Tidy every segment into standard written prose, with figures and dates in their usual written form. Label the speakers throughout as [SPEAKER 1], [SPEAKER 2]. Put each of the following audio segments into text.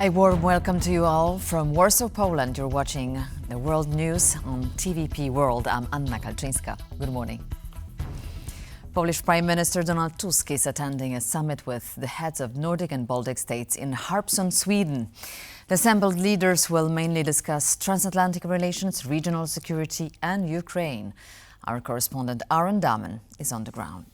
[SPEAKER 1] A warm welcome to you all from Warsaw, Poland. You're watching the world news on TVP World. I'm Anna Kalczyńska. Good morning. Polish Prime Minister Donald Tusk is attending a summit with the heads of Nordic and Baltic states in Harpsund, Sweden. The assembled leaders will mainly discuss transatlantic relations, regional security and Ukraine. Our correspondent Aaron Dahmen is on the ground.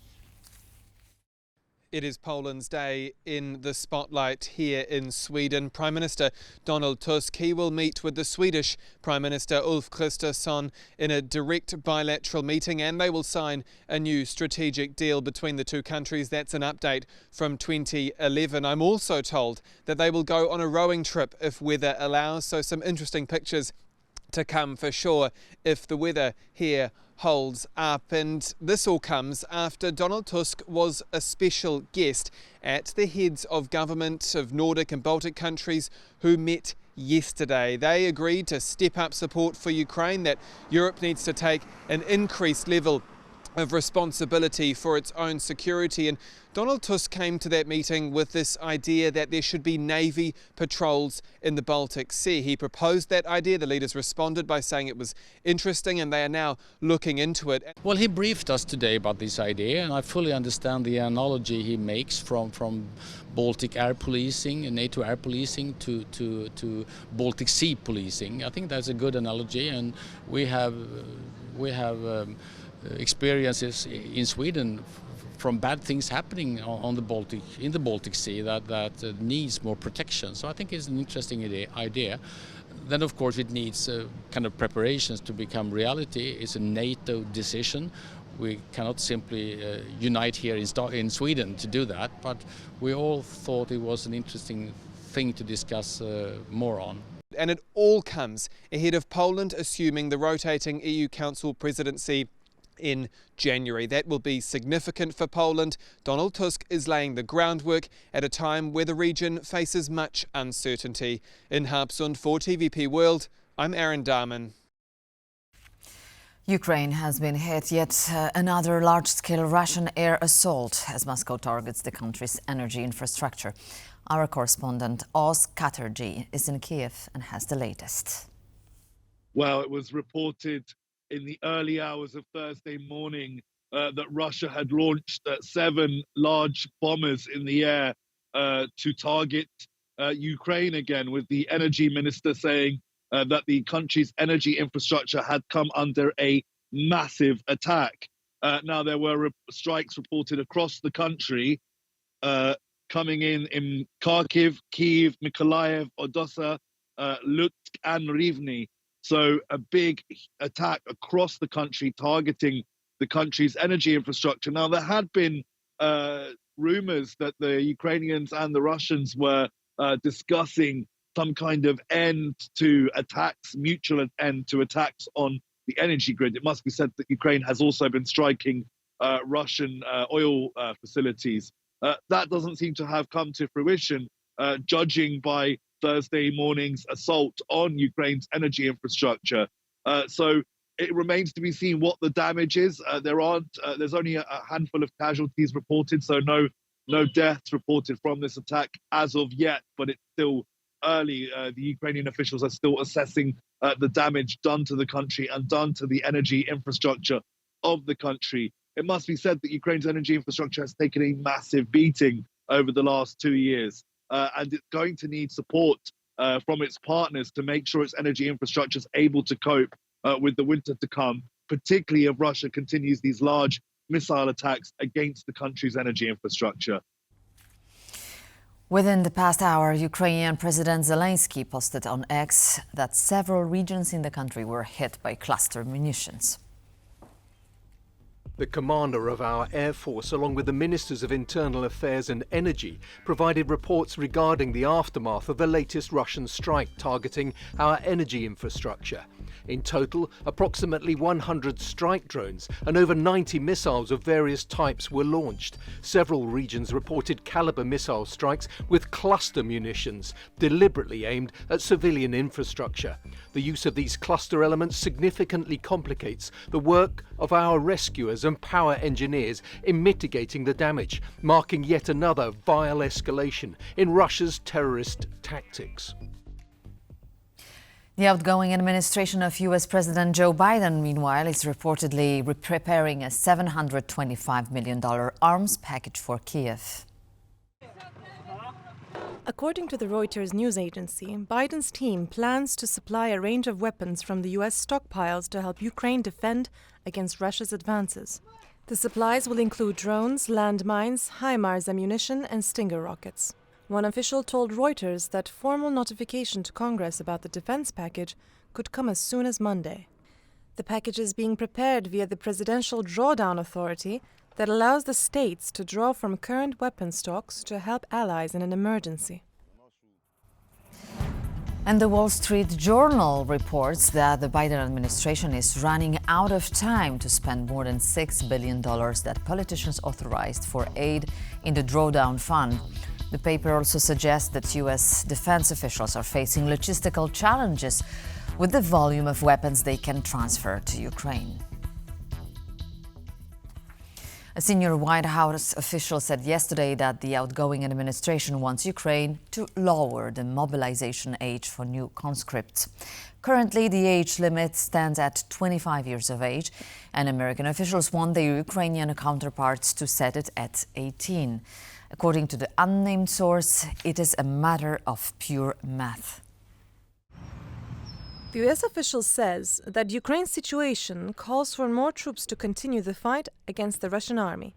[SPEAKER 2] It is Poland's day in the spotlight here in Sweden. Prime Minister Donald Tusk, he will meet with the Swedish Prime Minister Ulf Kristersson in a direct bilateral meeting, and they will sign a new strategic deal between the two countries. That's an update from 2011. I'm also told that they will go on a rowing trip if weather allows, so some interesting pictures to come for sure if the weather here holds up. And this all comes after Donald Tusk was a special guest at the heads of government of Nordic and Baltic countries who met yesterday. They agreed to step up support for Ukraine, that Europe needs to take an increased level of responsibility for its own security. And Donald Tusk came to that meeting with this idea that there should be Navy patrols in the Baltic Sea. He proposed that idea. The leaders responded by saying it was interesting and they are now looking into it.
[SPEAKER 3] Well, he briefed us today about this idea, and I fully understand the analogy he makes from Baltic air policing and NATO air policing to Baltic Sea policing. I think that's a good analogy, and we have experiences in Sweden from bad things happening in the Baltic Sea that needs more protection. So I think it's an interesting idea. Then of course it needs kind of preparations to become reality. It's a NATO decision. We cannot simply unite here in Sweden to do that, but we all thought it was an interesting thing to discuss more on.
[SPEAKER 2] And it all comes ahead of Poland assuming the rotating EU Council presidency in January. That will be significant for Poland. Donald Tusk is laying the groundwork at a time where the region faces much uncertainty. In Harpsund for TVP World, I'm Aaron Dahmen.
[SPEAKER 1] Ukraine has been hit yet another large-scale Russian air assault as Moscow targets the country's energy infrastructure. Our correspondent Oz Katerji is in Kyiv and has the latest.
[SPEAKER 4] Well, it was reported in the early hours of Thursday morning that Russia had launched 7 large bombers in the air to target Ukraine again, with the energy minister saying that the country's energy infrastructure had come under a massive attack. Now, there were strikes reported across the country, coming in Kharkiv, Kyiv, Mykolaiv, Odessa, Lutsk and Rivne. So a big attack across the country targeting the country's energy infrastructure. Now, there had been rumors that the Ukrainians and the Russians were discussing some kind of end to attacks, mutual end to attacks on the energy grid. It must be said that Ukraine has also been striking Russian oil facilities. That doesn't seem to have come to fruition, judging by Thursday morning's assault on Ukraine's energy infrastructure. So it remains to be seen what the damage is. There's only a handful of casualties reported, so no deaths reported from this attack as of yet, but it's still early. The Ukrainian officials are still assessing the damage done to the country and done to the energy infrastructure of the country. It must be said that Ukraine's energy infrastructure has taken a massive beating over the last 2 years. And it's going to need support from its partners to make sure its energy infrastructure is able to cope with the winter to come, particularly if Russia continues these large missile attacks against the country's energy infrastructure.
[SPEAKER 1] Within the past hour, Ukrainian President Zelensky posted on X that several regions in the country were hit by cluster munitions.
[SPEAKER 5] The commander of our Air Force, along with the Ministers of Internal Affairs and Energy, provided reports regarding the aftermath of the latest Russian strike targeting our energy infrastructure. In total, approximately 100 strike drones and over 90 missiles of various types were launched. Several regions reported caliber missile strikes with cluster munitions, deliberately aimed at civilian infrastructure. The use of these cluster elements significantly complicates the work of our rescuers and power engineers in mitigating the damage, marking yet another vile escalation in Russia's terrorist tactics.
[SPEAKER 1] The outgoing administration of US President Joe Biden, meanwhile, is reportedly preparing a $725 million arms package for Kyiv.
[SPEAKER 6] According to the Reuters news agency, Biden's team plans to supply a range of weapons from the US stockpiles to help Ukraine defend against Russia's advances. The supplies will include drones, landmines, HIMARS ammunition and Stinger rockets. One official told Reuters that formal notification to Congress about the defense package could come as soon as Monday. The package is being prepared via the Presidential Drawdown Authority that allows the states to draw from current weapon stocks to help allies in an emergency.
[SPEAKER 1] And the Wall Street Journal reports that the Biden administration is running out of time to spend more than $6 billion that politicians authorized for aid in the drawdown fund. The paper also suggests that U.S. defense officials are facing logistical challenges with the volume of weapons they can transfer to Ukraine. A senior White House official said yesterday that the outgoing administration wants Ukraine to lower the mobilization age for new conscripts. Currently, the age limit stands at 25 years of age, and American officials want their Ukrainian counterparts to set it at 18. According to the unnamed source, it is a matter of pure math.
[SPEAKER 6] The US official says that Ukraine's situation calls for more troops to continue the fight against the Russian army.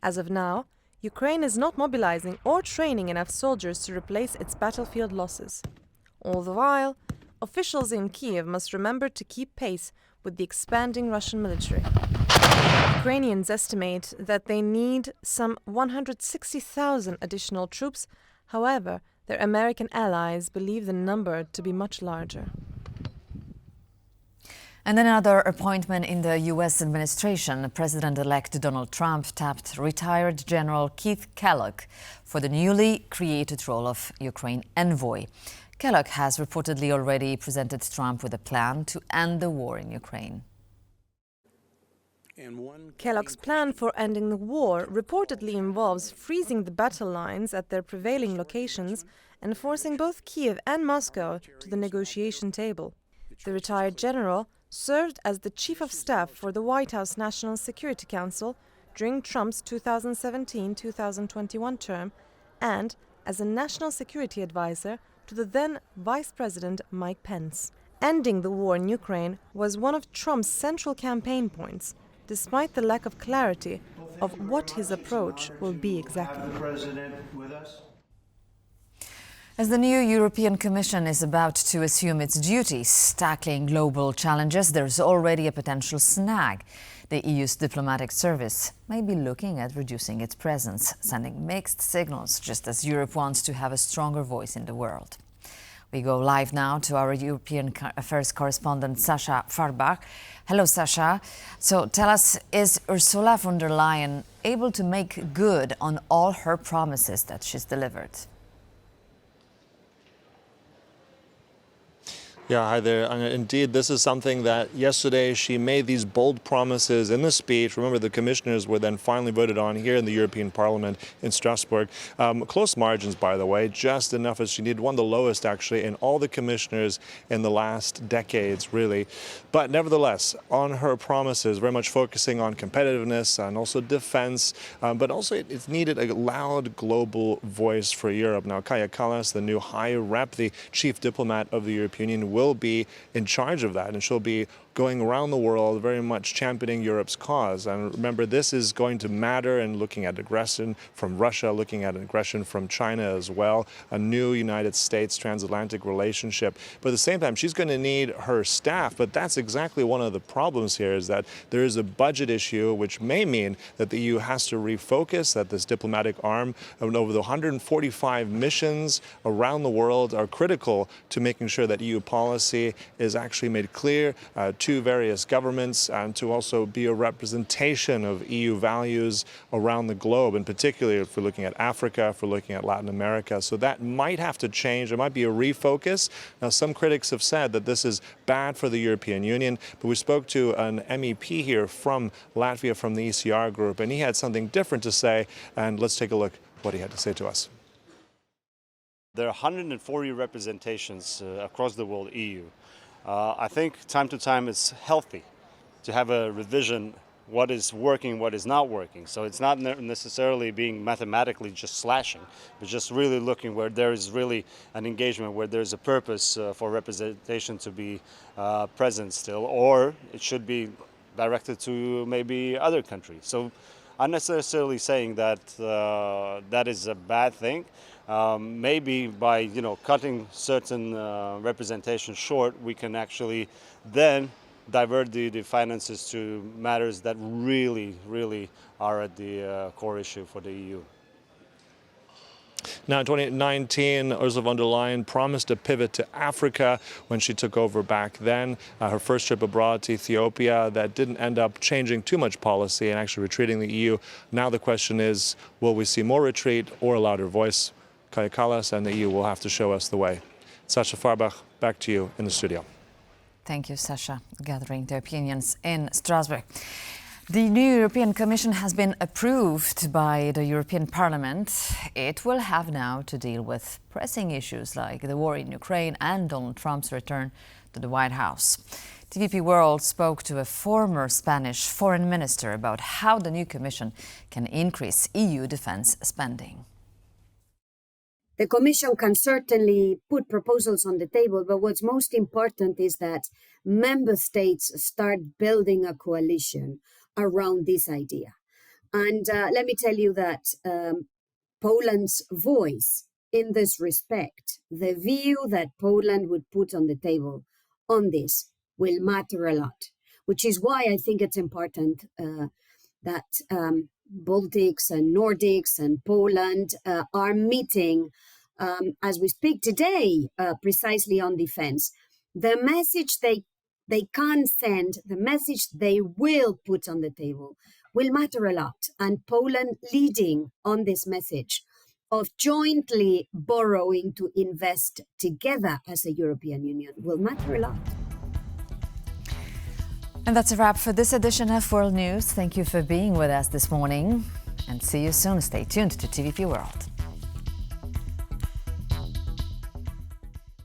[SPEAKER 6] As of now, Ukraine is not mobilizing or training enough soldiers to replace its battlefield losses. All the while, officials in Kyiv must remember to keep pace with the expanding Russian military. Ukrainians estimate that they need some 160,000 additional troops. However, their American allies believe the number to be much larger.
[SPEAKER 1] And another appointment in the U.S. administration. President-elect Donald Trump tapped retired General Kellogg for the newly created role of Ukraine envoy. Kellogg has reportedly already presented Trump with a plan to end the war in Ukraine.
[SPEAKER 6] Kellogg's plan for ending the war reportedly involves freezing the battle lines at their prevailing locations and forcing both Kyiv and Moscow to the negotiation table. The retired general served as the chief of staff for the White House National Security Council during Trump's 2017-2021 term and as a national security advisor to the then Vice President Mike Pence. Ending the war in Ukraine was one of Trump's central campaign points, despite the lack of clarity of what his approach will be exactly.
[SPEAKER 1] As the new European Commission is about to assume its duties tackling global challenges, there's already a potential snag. The EU's diplomatic service may be looking at reducing its presence, sending mixed signals, just as Europe wants to have a stronger voice in the world. We go live now to our European Affairs correspondent, Sasha Farbach. Hello, Sasha. So tell us, is Ursula von der Leyen able to make good on all her promises that she's delivered?
[SPEAKER 7] Yeah, hi there. Indeed, this is something that yesterday she made these bold promises in the speech. Remember, the commissioners were then finally voted on here in the European Parliament in Strasbourg. Close margins, by the way, just enough as she needed, one of the lowest actually in all the commissioners in the last decades, really. But nevertheless, on her promises, very much focusing on competitiveness and also defense, but also it's needed a loud global voice for Europe. Now, Kaja Kallas, the new High Rep, the chief diplomat of the European Union, will be in charge of that, and she'll be going around the world very much championing Europe's cause. And remember, this is going to matter in looking at aggression from Russia, looking at aggression from China as well, a new United States transatlantic relationship. But at the same time, she's going to need her staff. But that's exactly one of the problems here, is that there is a budget issue, which may mean that the EU has to refocus, that this diplomatic arm of over the 145 missions around the world are critical to making sure that EU policy policy is actually made clear to various governments and to also be a representation of EU values around the globe, and particularly if we're looking at Africa, if we're looking at Latin America. So that might have to change. There might be a refocus. Now, some critics have said that this is bad for the European Union, but we spoke to an MEP here from Latvia from the ECR group, and he had something different to say, and let's take a look what he had to say to us.
[SPEAKER 8] There are 140 representations across the world, EU. I think time to time it's healthy to have a revision, what is working, what is not working. So it's not necessarily being mathematically just slashing, but just really looking where there is really an engagement, where there's a purpose for representation to be present still, or it should be directed to maybe other countries. So I'm not necessarily saying that that is a bad thing. Maybe by cutting certain representation short, we can actually then divert the finances to matters that really are at the core issue for the EU.
[SPEAKER 7] Now, in 2019, Ursula von der Leyen promised a pivot to Africa when she took over back then. Her first trip abroad to Ethiopia, that didn't end up changing too much policy and actually retreating the EU. Now the question is, will we see more retreat or a louder voice? Kaya Kallas and the EU will have to show us the way. Sasha Farbach, back to you in the studio.
[SPEAKER 1] Thank you, Sasha, gathering the opinions in Strasbourg. The new European Commission has been approved by the European Parliament. It will have now to deal with pressing issues like the war in Ukraine and Donald Trump's return to the White House. TVP World spoke to a former Spanish foreign minister about how the new Commission can increase EU defense spending.
[SPEAKER 9] The Commission can certainly put proposals on the table, but what's most important is that member states start building a coalition around this idea. And let me tell you that Poland's voice in this respect, the view that Poland would put on the table on this will matter a lot, which is why I think it's important that Baltics and Nordics and Poland are meeting as we speak today, precisely on defense. The message they can send, the message they will put on the table will matter a lot. And Poland leading on this message of jointly borrowing to invest together as a European Union will matter a lot.
[SPEAKER 1] And that's a wrap for this edition of World News. Thank you for being with us this morning and see you soon. Stay tuned to TVP World.